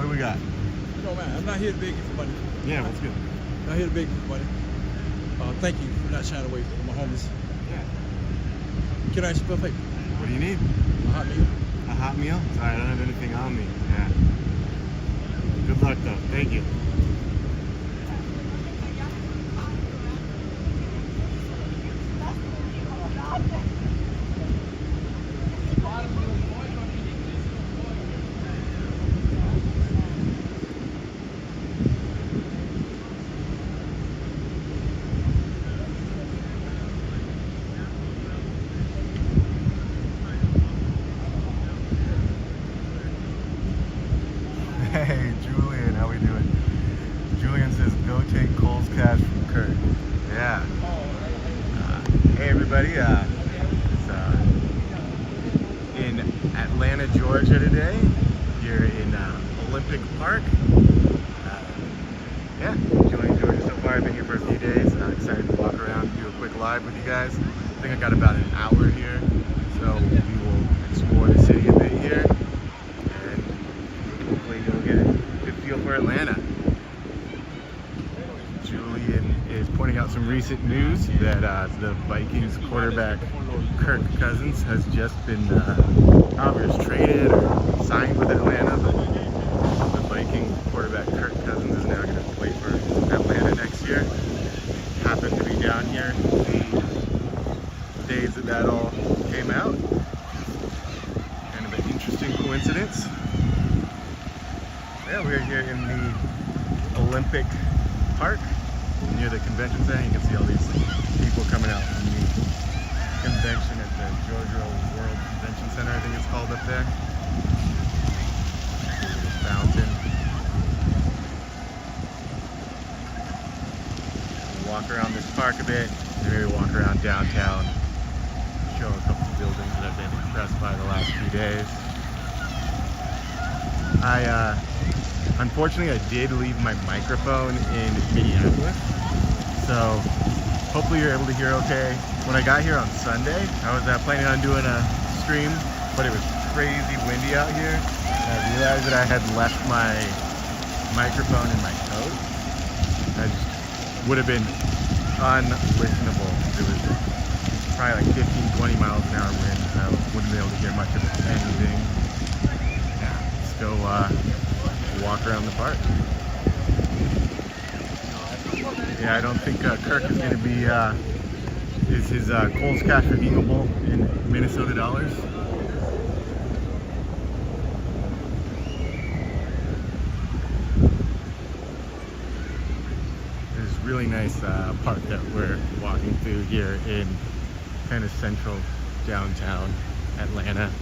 do we got? No, man, I'm not here to beg you for money. Yeah, that's good. I'm not here to beg you for money. Thank you for not shying away from my homies. Yeah. Can I ask you for a favor? What do you need? A hot meal. A hot meal? Sorry, I don't have anything on me. Yeah. Good luck, though. Thank you. Hey, Julian, how we doing? Julian says, go take Cole's cash from Kurt. Yeah. Hey, everybody. It's in Atlanta, Georgia today. Here in Olympic Park. Yeah, enjoying Georgia so far. I've been here for a few days. I'm excited to walk around, do a quick live with you guys. I think I got about an hour here, so we will explore the city a bit here. Hopefully you'll get a good feel for Atlanta. Julian is pointing out some recent news that the Vikings quarterback Kirk Cousins has just been either traded or signed with Atlanta, but the Viking quarterback Kirk Cousins is now going to play for Atlanta next year. Happened to be down here the days that all came out. Kind of an interesting coincidence. Yeah, we're here in the Olympic Park near the convention center. You can see all these people coming out from the convention at the Georgia World Convention Center, I think it's called up there. Little fountain. We'll walk around this park a bit, and maybe walk around downtown, show a couple of buildings that I've been impressed by the last few days. Unfortunately, I did leave my microphone in Minneapolis, so hopefully you're able to hear okay. When I got here on Sunday, I was planning on doing a stream, but it was crazy windy out here. I realized that I had left my microphone in my coat. I just would have been unlistenable. It was probably like 15-20 miles an hour wind, so I wouldn't be able to hear much of anything. Yeah, let's go walk around the park. Yeah, I don't think Kirk is going to be, is his Cole's cash redeemable in Minnesota dollars? There's a really nice park that we're walking through here in kind of central downtown Atlanta,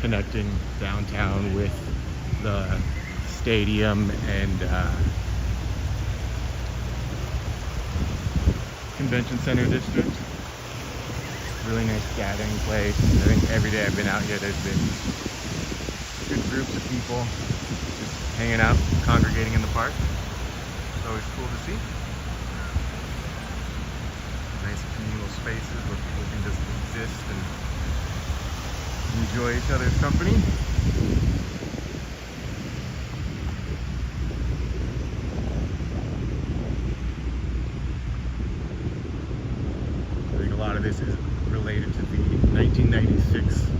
connecting downtown with the stadium and convention center district. Really nice gathering place. I think every day I've been out here there's been good groups of people just hanging out, congregating in the park. It's always cool to see. Nice communal spaces where people can just exist and enjoy each other's company. A lot of this is related to the 1996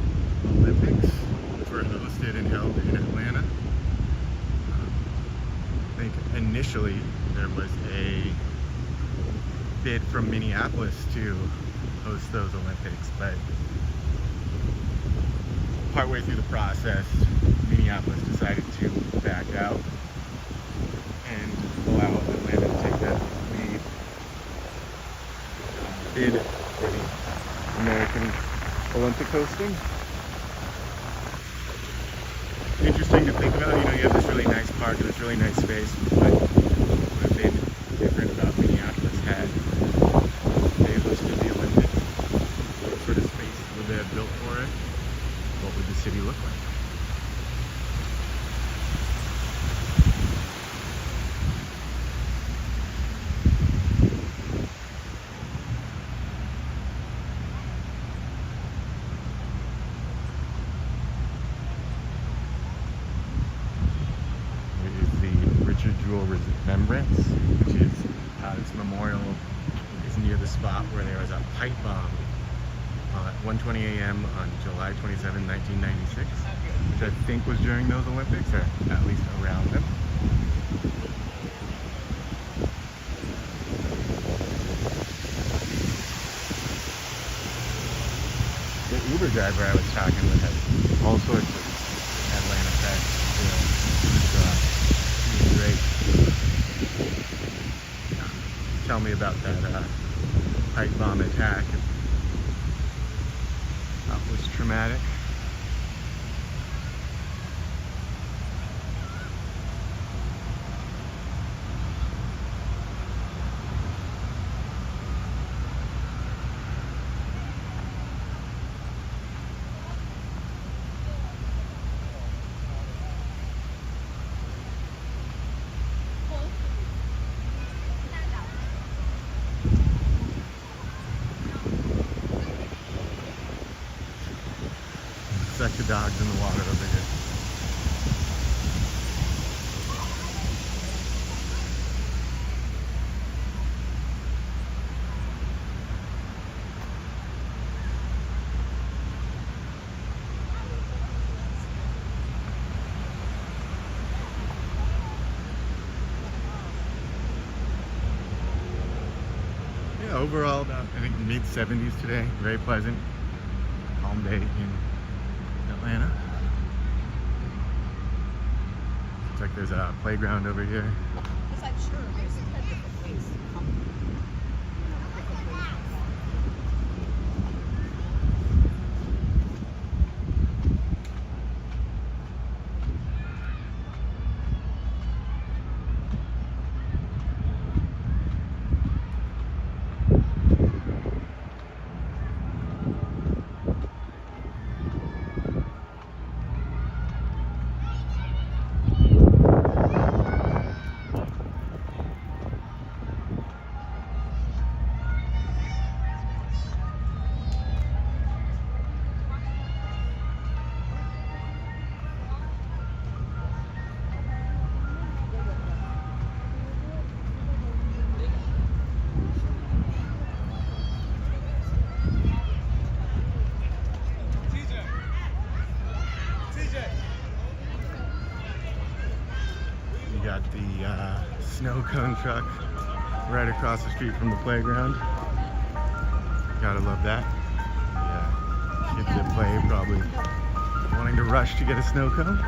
Olympics, which were hosted and held in Atlanta. I think initially there was a bid from Minneapolis to host those Olympics, but partway through the process, Minneapolis decided to back out and allow Atlanta to take the lead. Bid for the American Olympic hosting. Interesting to think about. You know, you have this really nice park, this really nice space, but what would have been different about Minneapolis had they hosted the Olympics? What sort of space would they have built for it? What would the city look like? visual remembrance, which is its memorial is near the spot where there was a pipe bomb at 1:20 a.m. on July 27, 1996, which I think was during those Olympics, or at least around them. The Uber driver I was talking with had all sorts of Atlanta facts. He was great. Tell me about that pipe bomb attack. That was traumatic. It's like the dogs in the water over here. Yeah, overall about, I think, mid-70s today. Very pleasant, calm day in Atlanta. Looks like there's a playground over here. It's like, sure, there's a different place. You got the snow cone truck right across the street from the playground. Gotta love that. Yeah, kids at play probably wanting to rush to get a snow cone.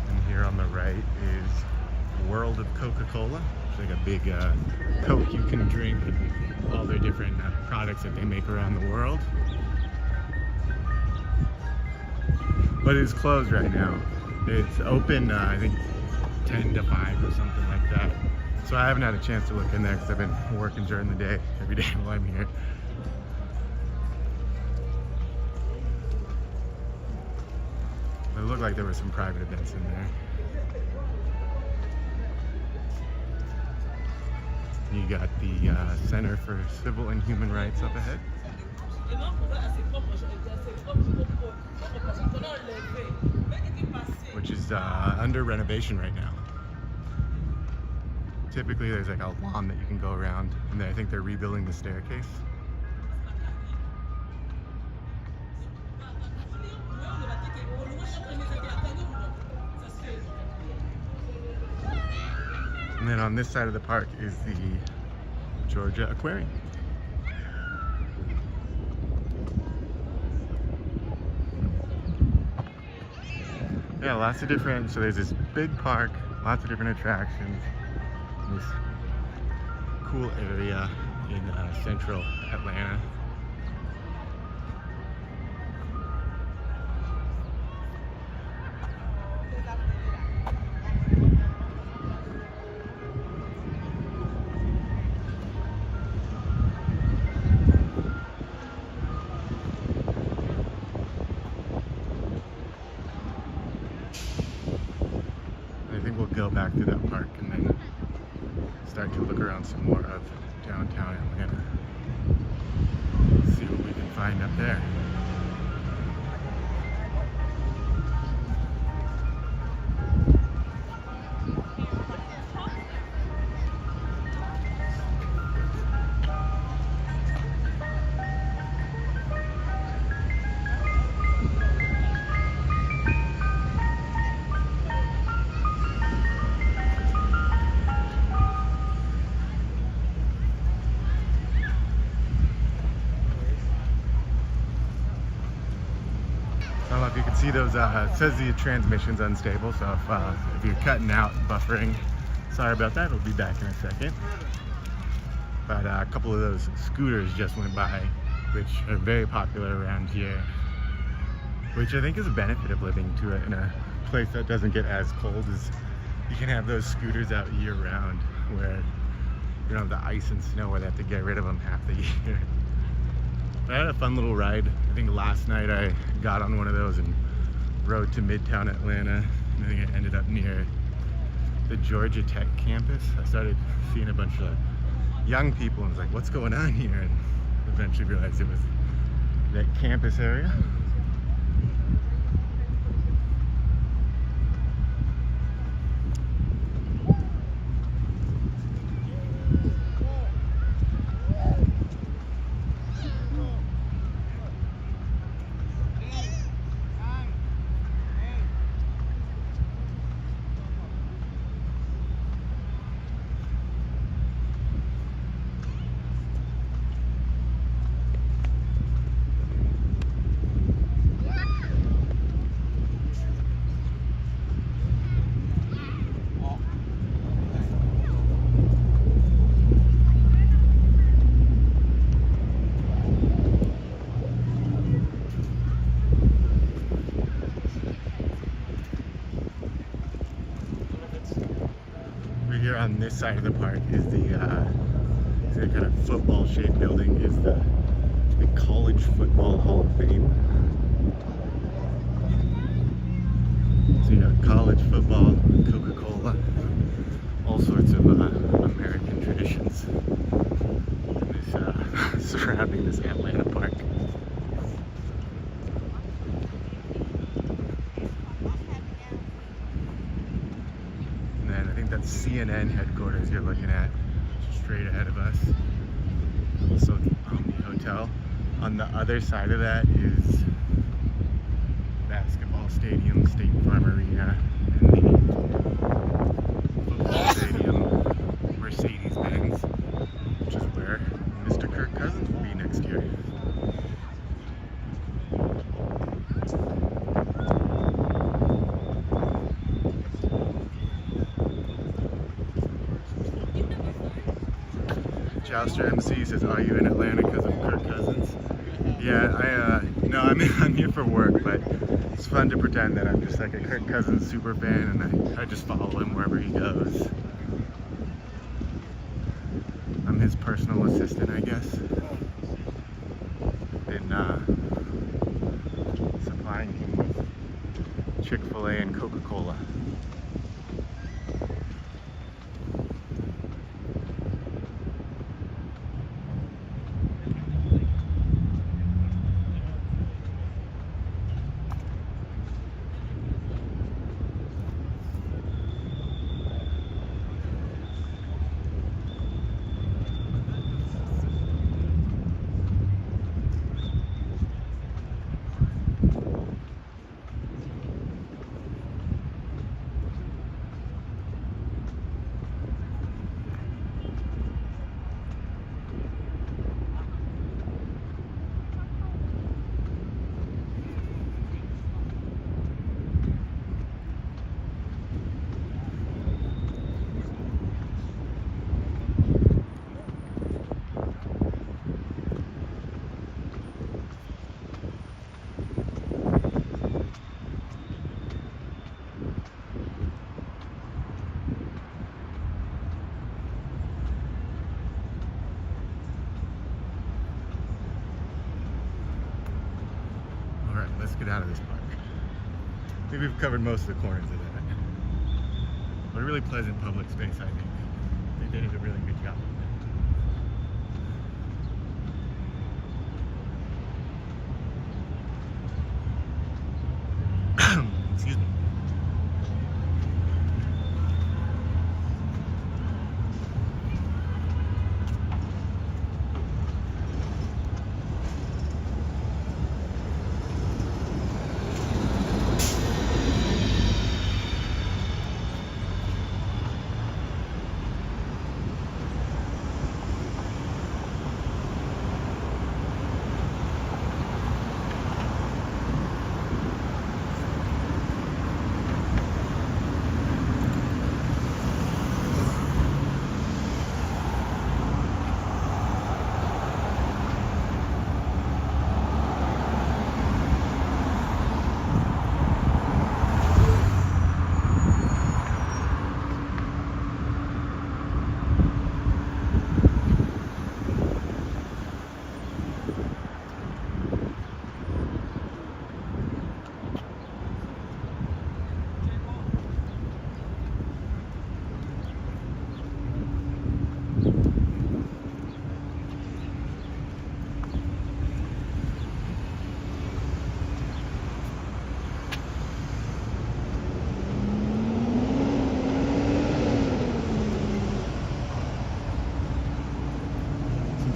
And here on the right is World of Coca-Cola. It's like a big Coke you can drink, and all their different products that they make around the world. But it's closed right now. It's open, I think, 10 to 5 or something like that. So I haven't had a chance to look in there because I've been working during the day, every day while I'm here. It looked like there were some private events in there. You got the Center for Civil and Human Rights up ahead, which is under renovation right now. Typically there's like a lawn that you can go around, and then I think they're rebuilding the staircase. And then on this side of the park is the Georgia Aquarium. Yeah, lots of different, so there's this big park, lots of different attractions, this cool area in central Atlanta. I think we'll go back to that park and then start to look around some more of downtown Atlanta. See what we can find up there. I don't know if you can see those, it says the transmission's unstable, so if you're cutting out, buffering, sorry about that, we'll be back in a second. But a couple of those scooters just went by, which are very popular around here, which I think is a benefit of living in a place that doesn't get as cold, is you can have those scooters out year round, where you don't have the ice and snow where they have to get rid of them half the year. I had a fun little ride. I think last night I got on one of those and rode to Midtown Atlanta. I think I ended up near the Georgia Tech campus. I started seeing a bunch of young people and was like, what's going on here? And eventually realized it was that campus area. Here on this side of the park is the kind of football-shaped building, is the College Football Hall of Fame. So you got college football, Coca-Cola, all sorts of American traditions surrounding this Atlanta park. That's CNN headquarters you're looking at, straight ahead of us. Also the Omni Hotel. On the other side of that is basketball stadium, State Farm Arena, and the football stadium, Mercedes-Benz, which is where Mr. Kirk Cousins will be next year. Jouster MC says, "Are you in Atlanta because of Kirk Cousins?" Yeah, no, I'm here for work, but it's fun to pretend that I'm just like a Kirk Cousins super fan, and I just follow him wherever he goes. I'm his personal assistant, I guess, in supplying him with Chick-fil-A and Coca-Cola. Let's get out of this park. I think we've covered most of the corners of that. But a really pleasant public space, I think. they did a really good job. Excuse me.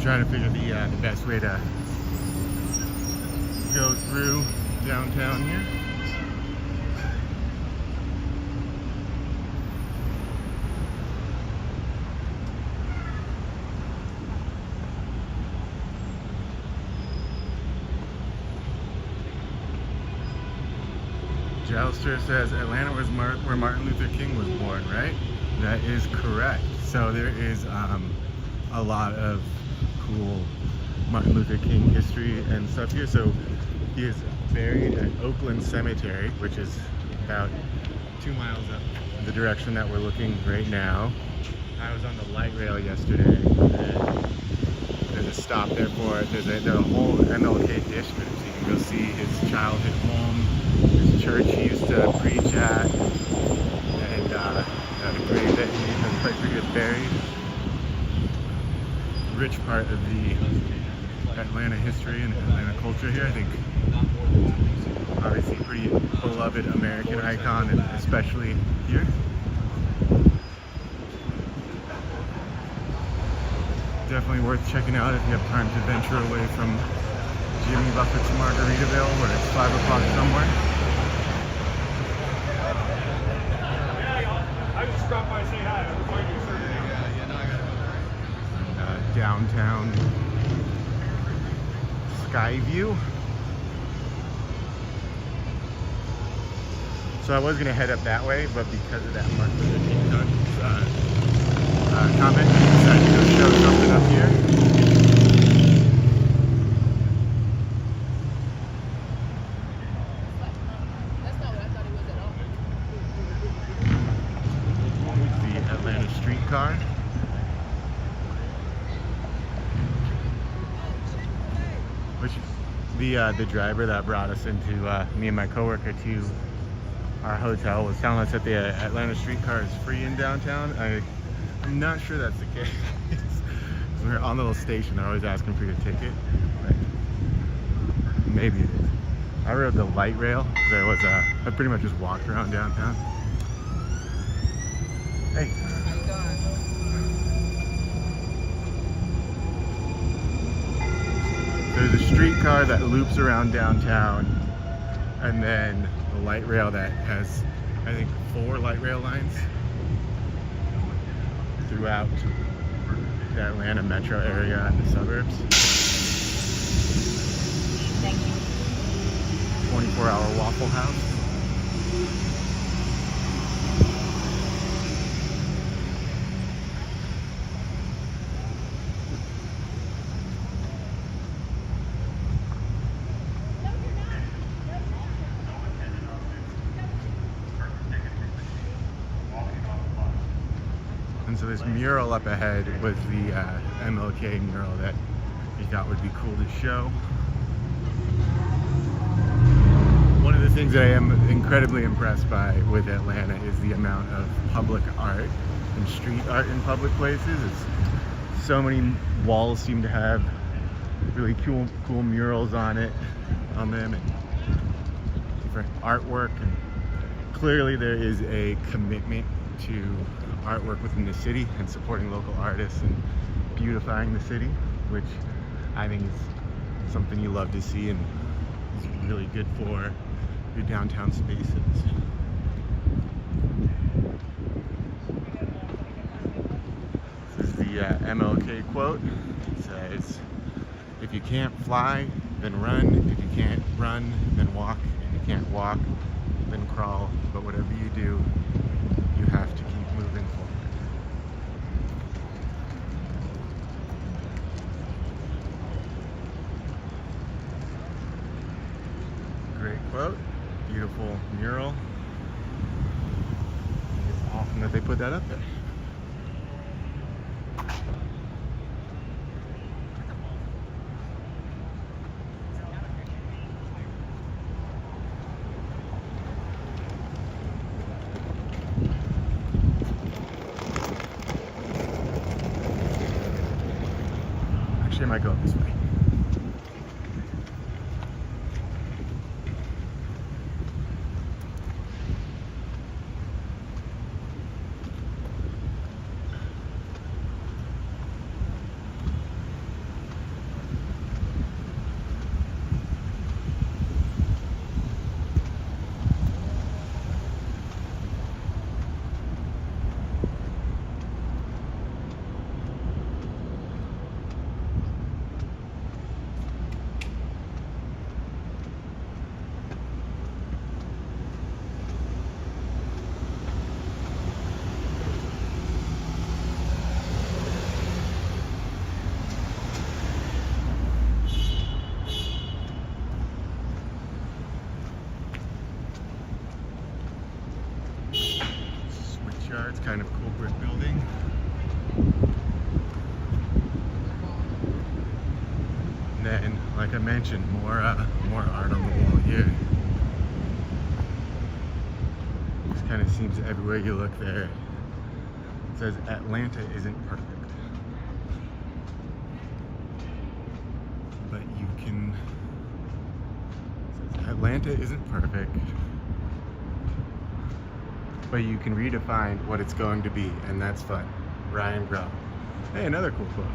Trying to figure the best way to go through downtown here. Jalster says Atlanta was where Martin Luther King was born, right? That is correct. So there is a lot of cool Martin Luther King history and stuff here. So he is buried at Oakland Cemetery, which is about 2 miles up the direction that we're looking right now. I was on the light rail yesterday, and there's a stop there for it. There's a whole MLK district. So you can go see his childhood home, his church he used to preach at, and the grave that he has place where he was buried. Rich part of the Atlanta history and Atlanta culture here. I think obviously pretty beloved American icon, and especially here. Definitely worth checking out if you have time to venture away from Jimmy Buffett's Margaritaville, where it's 5 o'clock somewhere. I just stopped by to say hi. Downtown Skyview. So I was going to head up that way, but because of that Martin Luther King comment, I decided to go show something up here. That's not what I thought he was at all. Here's the Atlanta streetcar. Which the driver that brought us into me and my coworker to our hotel was telling us that the Atlanta streetcar is free in downtown. I'm not sure that's the case. We were on the little station. They're always asking for your ticket. But maybe it is. I rode the light rail. There was I pretty much just walked around downtown. Hey. There's a streetcar that loops around downtown, and then the light rail that has, I think, 4 light rail lines throughout the Atlanta metro area and the suburbs. Thank you. 24-hour Waffle House. And so this mural up ahead was the MLK mural that we thought would be cool to show. One of the things that I am incredibly impressed by with Atlanta is the amount of public art and street art in public places. So many walls seem to have really cool murals on them, and different artwork. And clearly there is a commitment to artwork within the city and supporting local artists and beautifying the city, which I think is something you love to see and is really good for your downtown spaces. This is the MLK quote. It says, "If you can't fly, then run. If you can't run, then walk. If you can't walk, then crawl. But whatever you do, you have to keep moving forward." Great quote. Beautiful mural. It's awesome that they put that up there. Actually, I might go this way. It's kind of a cool brick building. And then, like I mentioned, more art on the wall here. Just kind of seems everywhere you look there. It says Atlanta isn't perfect, but you can. It says Atlanta isn't perfect, but you can redefine what it's going to be, and that's fun. Ryan Grow. Hey, another cool quote.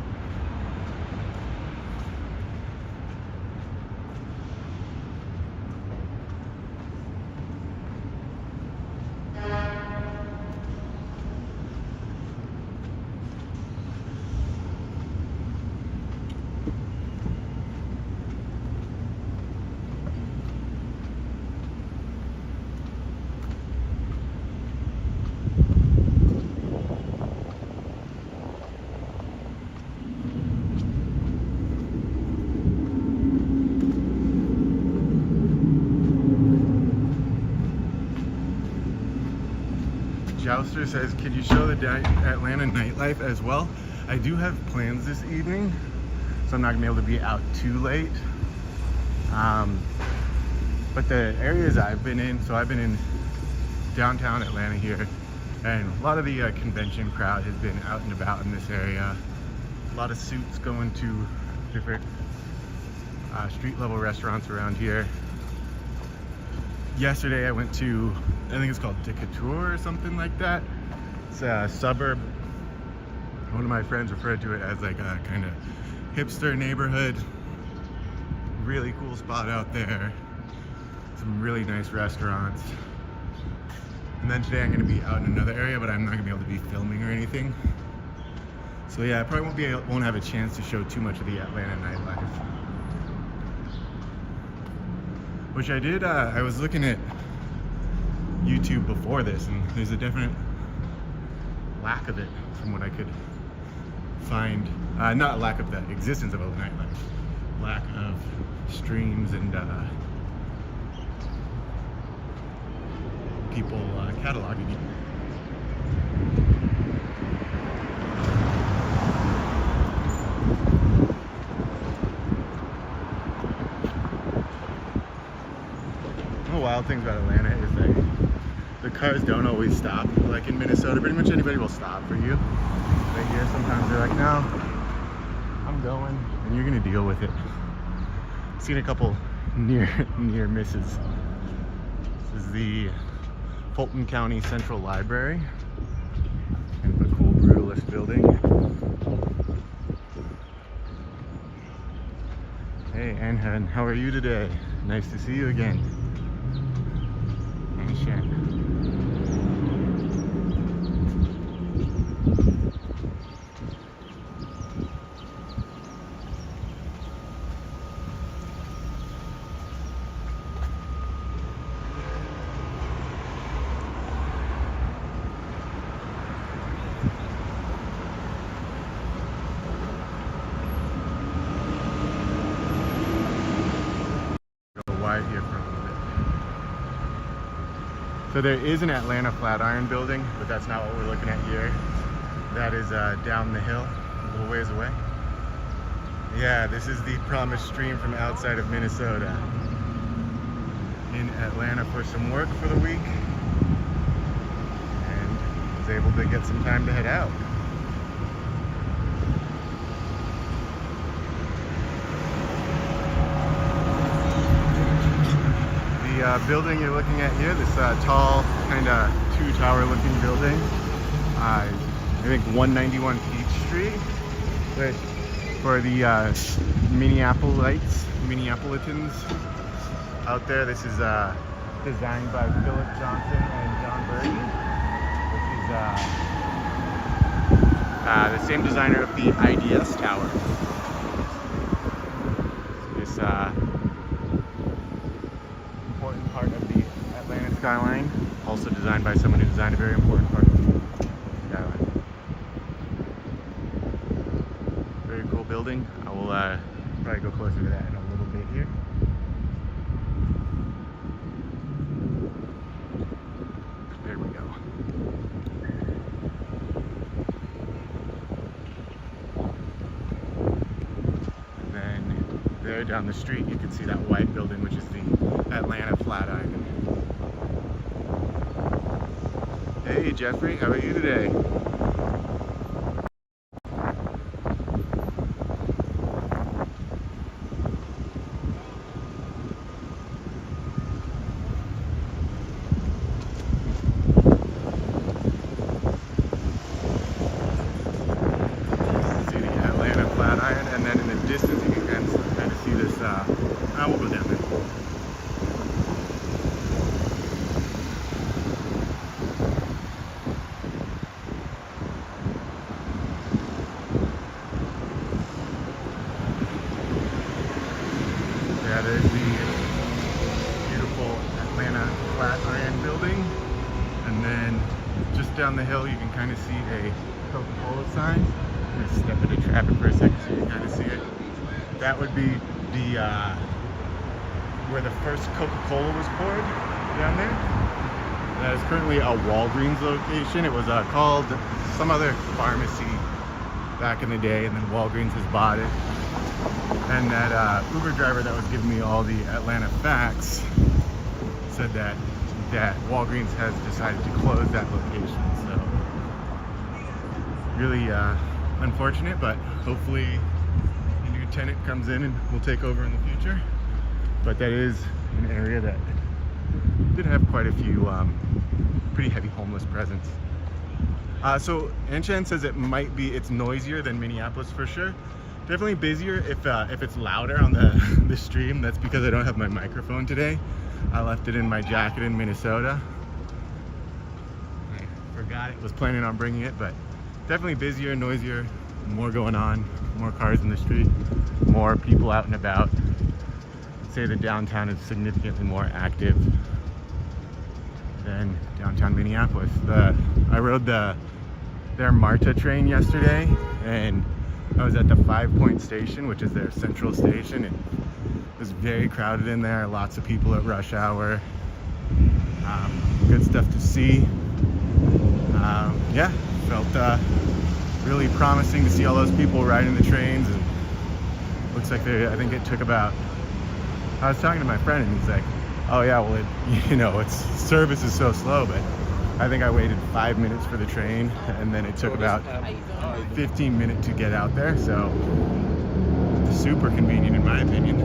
Jouster says, "Could you show the Atlanta nightlife as well?" I do have plans this evening, so I'm not gonna be able to be out too late. But the areas I've been in, so I've been in downtown Atlanta here, and a lot of the convention crowd has been out and about in this area. A lot of suits going to different street level restaurants around here. Yesterday I went to, I think it's called Decatur or something like that. It's a suburb. One of my friends referred to it as like a kind of hipster neighborhood. Really cool spot out there. Some really nice restaurants. And then today I'm going to be out in another area, but I'm not going to be able to be filming or anything. So yeah, I probably won't have a chance to show too much of the Atlanta nightlife. Which I did, I was looking at YouTube before this, and there's a definite lack of it from what I could find. Not lack of the existence of a nightlife, lack of streams and people cataloging it. Oh wow, wild things about Atlanta is that the cars don't always stop. Like in Minnesota, pretty much anybody will stop for you. But here, sometimes they're like, no, I'm going, and you're gonna deal with it. Seen a couple near misses. This is the Fulton County Central Library. Kind of a cool brutalist building. Hey, Anhan, how are you today? Nice to see you again. Anshan. Here for a little bit. So there is an Atlanta Flatiron building, but that's not what we're looking at here. That is down the hill, a little ways away. Yeah, this is the promised stream from outside of Minnesota. In Atlanta for some work for the week, and was able to get some time to head out. The building you're looking at here, this tall, kind of two-tower looking building, I think 191 Peachtree, which for the Minneapolitans out there, this is designed by Philip Johnson and John Burton, which is the same designer of the IDS Tower. This important part of the Atlanta skyline, also designed by someone who designed a very important part of the skyline. Very cool building. I will probably go closer to that in a little bit here. There we go. And then there down the street you can see that white building, which is the Atlanta Flatiron. Hey Jeffrey, how are you today? See the Atlanta Flatiron, and then in the distance you can kind of see this, we'll go down there. That is the beautiful Atlanta Flatiron building, and then just down the hill you can kind of see a Coca-Cola sign. I'm going to step into traffic for a second so you can kind of see it. That would be the where the first Coca-Cola was poured, down there. That is currently a Walgreens location. It was called some other pharmacy back in the day, and then Walgreens has bought it. And that Uber driver that was giving me all the Atlanta facts said that Walgreens has decided to close that location. So really unfortunate, but hopefully a new tenant comes in and will take over in the future. But that is an area that did have quite a few pretty heavy homeless presence. So Anshan says it's noisier than Minneapolis for sure. Definitely busier if it's louder on the stream. That's because I don't have my microphone today. I left it in my jacket in Minnesota. I forgot it, was planning on bringing it, but definitely busier, noisier, more going on, more cars in the street, more people out and about. I'd say the downtown is significantly more active than downtown Minneapolis. I rode their Mart train yesterday, and I was at the 5 Point station, which is their central station, and it was very crowded in there. Lots of people at rush hour. Good stuff to see. Yeah, felt really promising to see all those people riding the trains, and looks like I think it took about, I was talking to my friend and he's like, Oh yeah, well, its service is so slow, but I think I waited 5 minutes for the train, and then it took about 15 minutes to get out there, so super convenient in my opinion.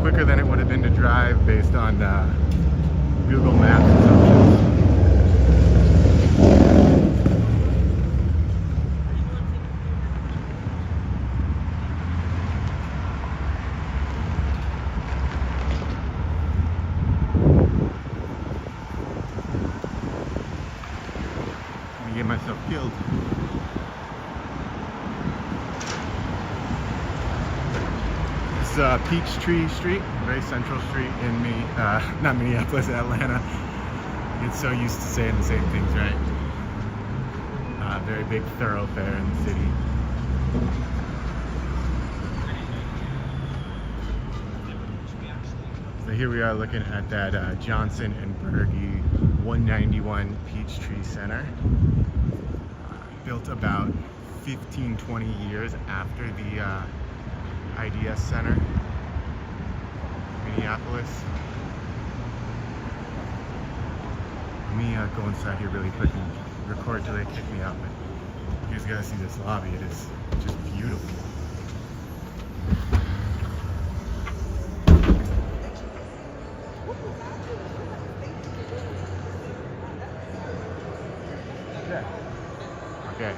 Quicker than it would have been to drive based on Google Maps assumptions. Get myself killed. This is Peachtree Street, very central street in not Minneapolis, Atlanta. It's so used to saying the same things, right? Very big thoroughfare in the city. So here we are looking at that Johnson and Berge 191 Peachtree Center. Built about 15-20 years after the IDS Center, Minneapolis. Let me go inside here really quick and record till they kick me out. But you guys gotta see this lobby. It is just beautiful. Okay,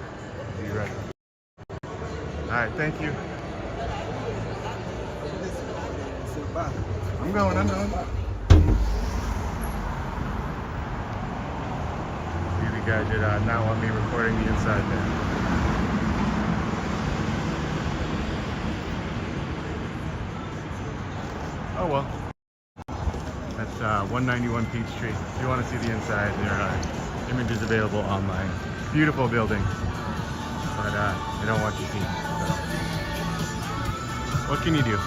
be ready. Alright, thank you. I'm going. The guy did not want me recording the inside there. Oh well. That's 191 Peachtree. If you want to see the inside, there are images available online. Beautiful building, but they don't want you seeing it. So. What can you do?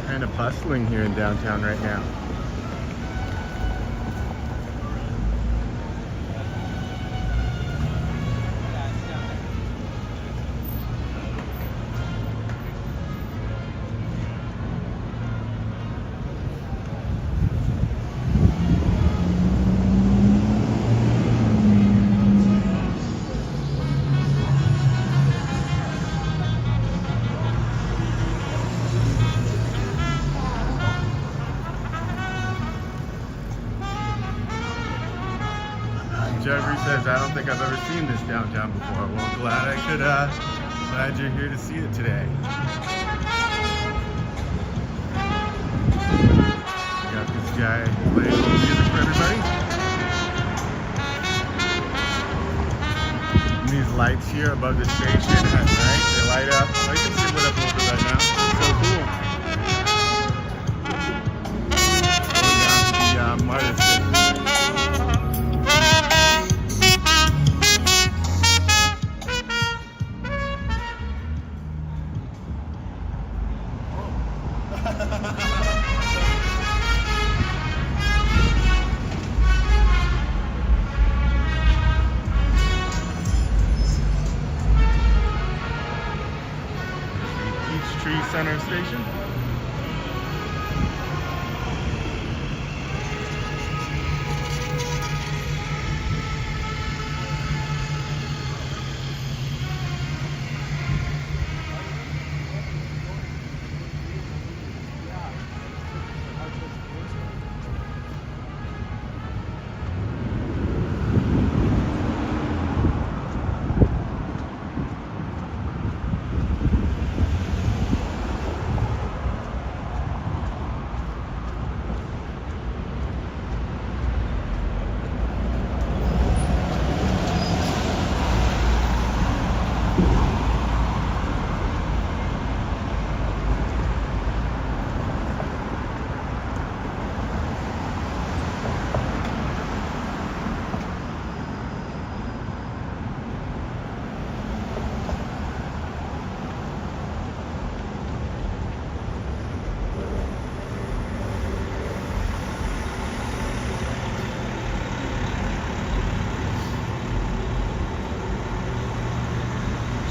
Kind of bustling here in downtown right now. Jeffrey says, I don't think I've ever seen this downtown before. Well, glad you're here to see it today. Got this guy playing a little music for everybody. And these lights here above the station at night, they light up. I can see lit up a little bit right now. It's so cool. Going down to the Mart station. Peachtree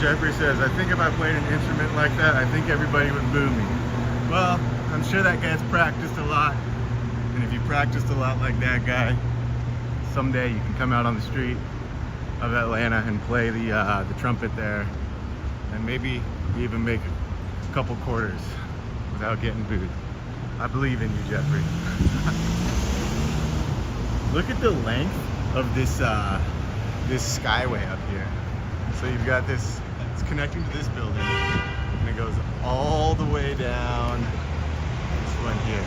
Jeffrey says, I think if I played an instrument like that, I think everybody would boo me. Well, I'm sure that guy's practiced a lot. And if you practiced a lot like that guy, someday you can come out on the street of Atlanta and play the trumpet there. And maybe even make a couple quarters without getting booed. I believe in you, Jeffrey. Look at the length of this this skyway up here. So you've got this, it's connecting to this building, and it goes all the way down this one here.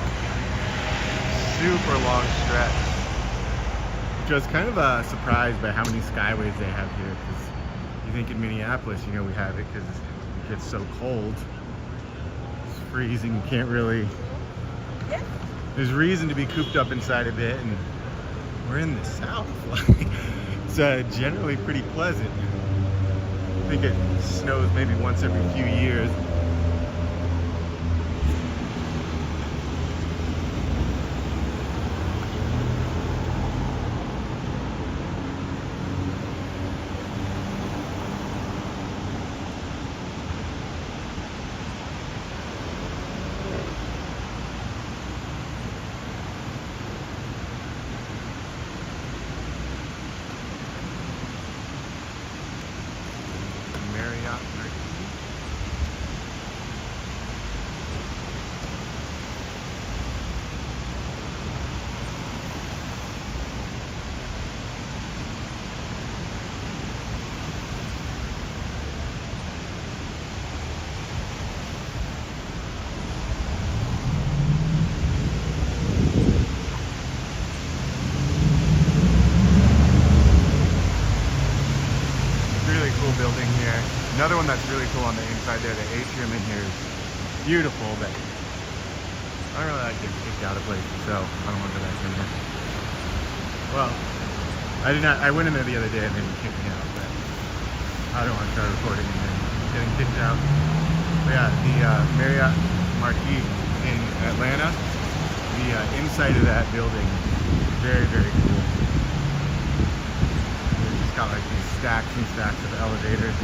Super long stretch. Which I was kind of surprised by how many skyways they have here, because you think in Minneapolis, you know, we have it because it gets so cold. It's freezing, you can't really, there's reason to be cooped up inside a bit, and we're in the South. It's generally pretty pleasant. I think it snows maybe once every few years. Building here. Another one that's really cool on the inside there, the atrium in here is beautiful, but I don't really like getting kicked out of places, so I don't want to go back in there. Well, I went in there the other day and they kicked me out, but I don't want to start recording and then getting kicked out. But yeah, the Marriott Marquis in Atlanta, the inside of that building is very, very cool. It's got like these stacks and stacks of elevators.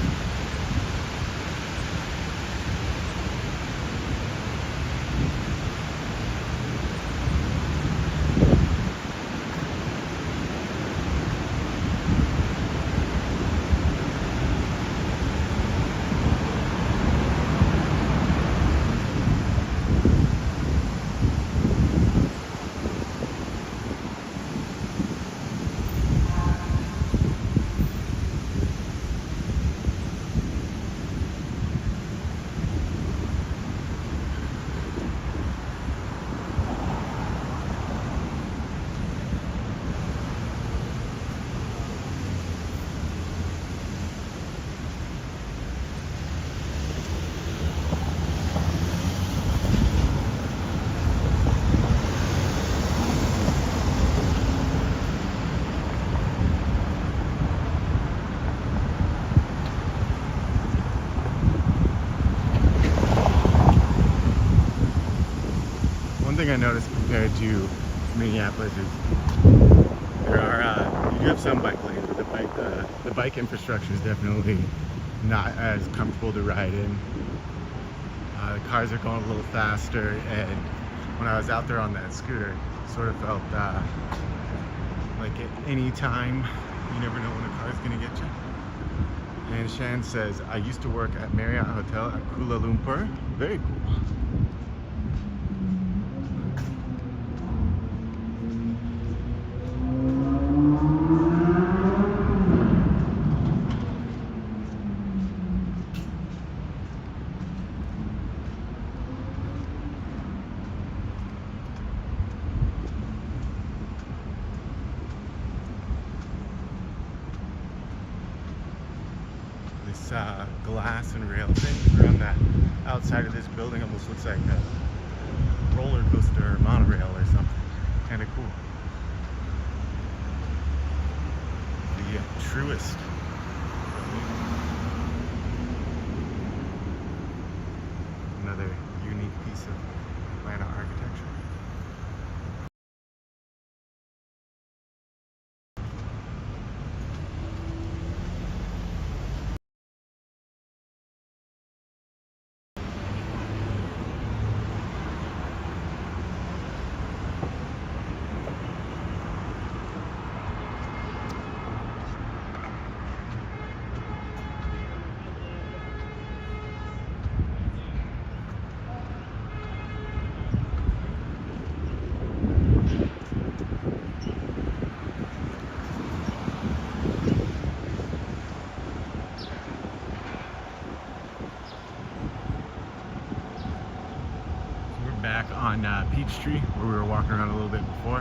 One thing I noticed compared to Minneapolis is there are you do have some bike lanes, but the bike infrastructure is definitely not as comfortable to ride in. The cars are going a little faster, and when I was out there on that scooter, it sort of felt like at any time you never know when a car is going to get you. And Shan says, I used to work at Marriott Hotel at Kuala Lumpur. Very cool. This glass and rail thing around that outside of this building almost looks like a roller coaster or monorail or something. Kind of cool. The truest. Another unique piece of Atlanta architecture. Peachtree, where we were walking around a little bit before.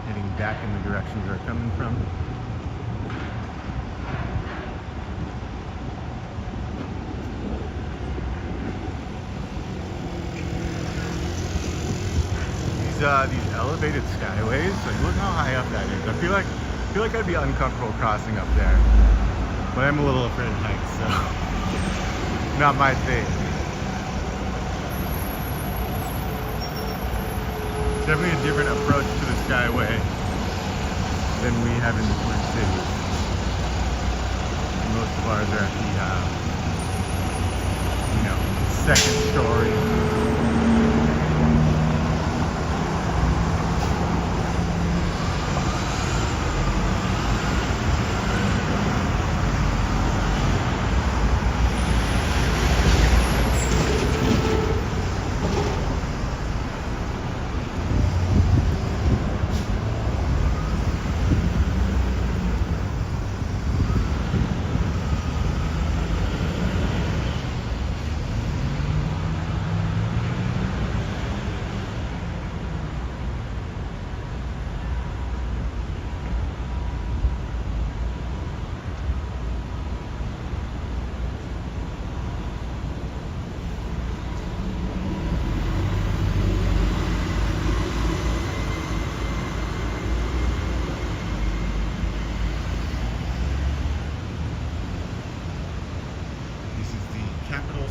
Heading back in the direction we were coming from. These elevated skyways, like look how high up that is. I feel like I'd be uncomfortable crossing up there, but I'm a little afraid of heights, so not my thing. It's definitely a different approach to the skyway than we have in the Twin Cities. Most of ours are at the, second story.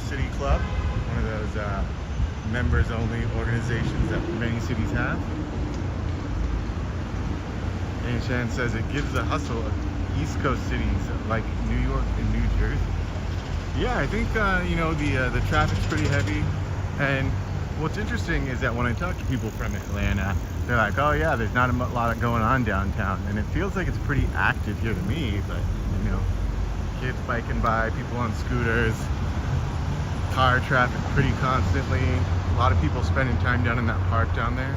City Club, one of those members-only organizations that many cities have. And Shan says it gives the hustle of East Coast cities like New York and New Jersey. Yeah, I think the traffic's pretty heavy, and what's interesting is that when I talk to people from Atlanta, they're like, "Oh yeah, there's not a lot going on downtown," and it feels like it's pretty active here to me. But kids biking by, people on scooters. Car traffic pretty constantly. A lot of people spending time down in that park down there.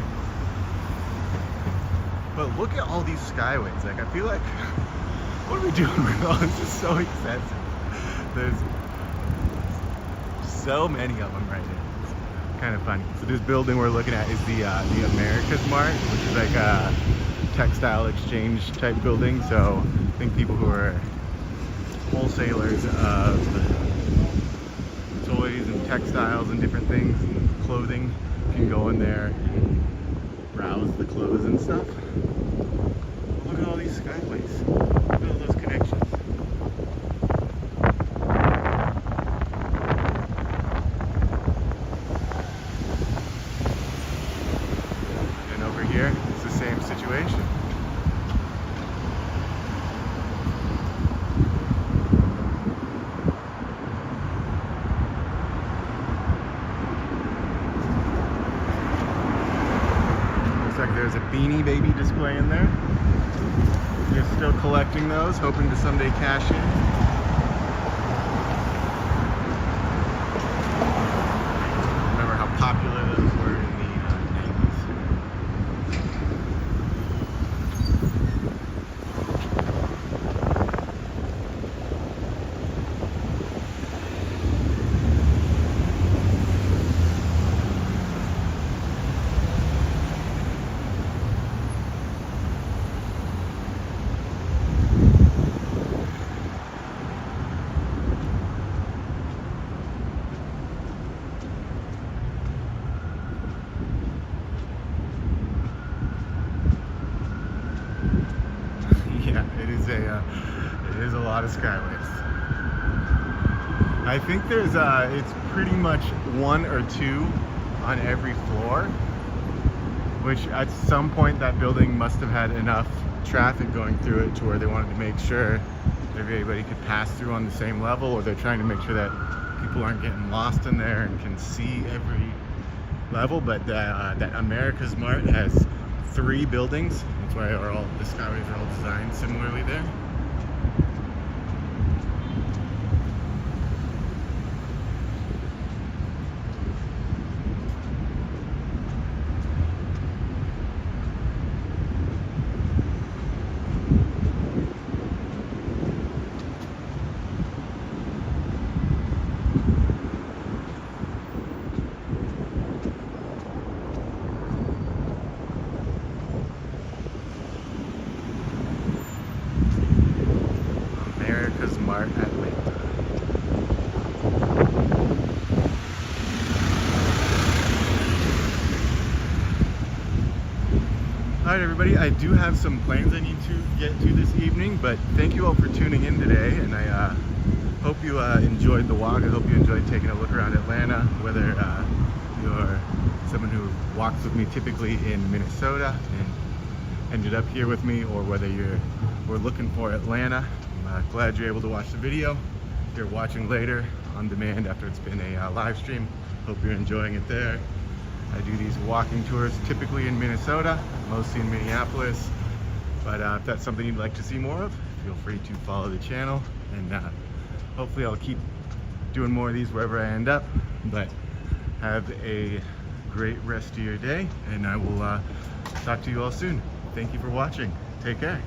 But look at all these skyways. Like, I feel like, what are we doing with all this? Is so expensive. There's so many of them right now. It's kind of funny. So this building we're looking at is the America's Mart, which is like a textile exchange type building. So I think people who are wholesalers of toys and textiles and different things and clothing can go in there and browse the clothes and stuff. Look at all these skyways. Look at all those connections. And over here, it's the same situation. There's a Beanie Baby display in there. You're still collecting those, hoping to someday cash in. Remember how popular those were in the 90s. Yeah, it is a lot of skyways. I think there's it's pretty much one or two on every floor, which at some point that building must have had enough traffic going through it to where they wanted to make sure everybody could pass through on the same level, or they're trying to make sure that people aren't getting lost in there and can see every level. But that America's Mart has 3 buildings. That's why the skyways are all designed similarly there. All right, everybody, I do have some plans I need to get to this evening, but thank you all for tuning in today, and I hope you enjoyed the walk. I hope you enjoyed taking a look around Atlanta, whether you're someone who walks with me typically in Minnesota and ended up here with me, or whether we're looking for Atlanta. I'm glad you're able to watch the video. If you're watching later on demand after it's been a live stream, hope you're enjoying it there. I do these walking tours typically in Minnesota, mostly in Minneapolis, but if that's something you'd like to see more of, feel free to follow the channel, and hopefully I'll keep doing more of these wherever I end up. But have a great rest of your day, and I will talk to you all soon. Thank you for watching. Take care.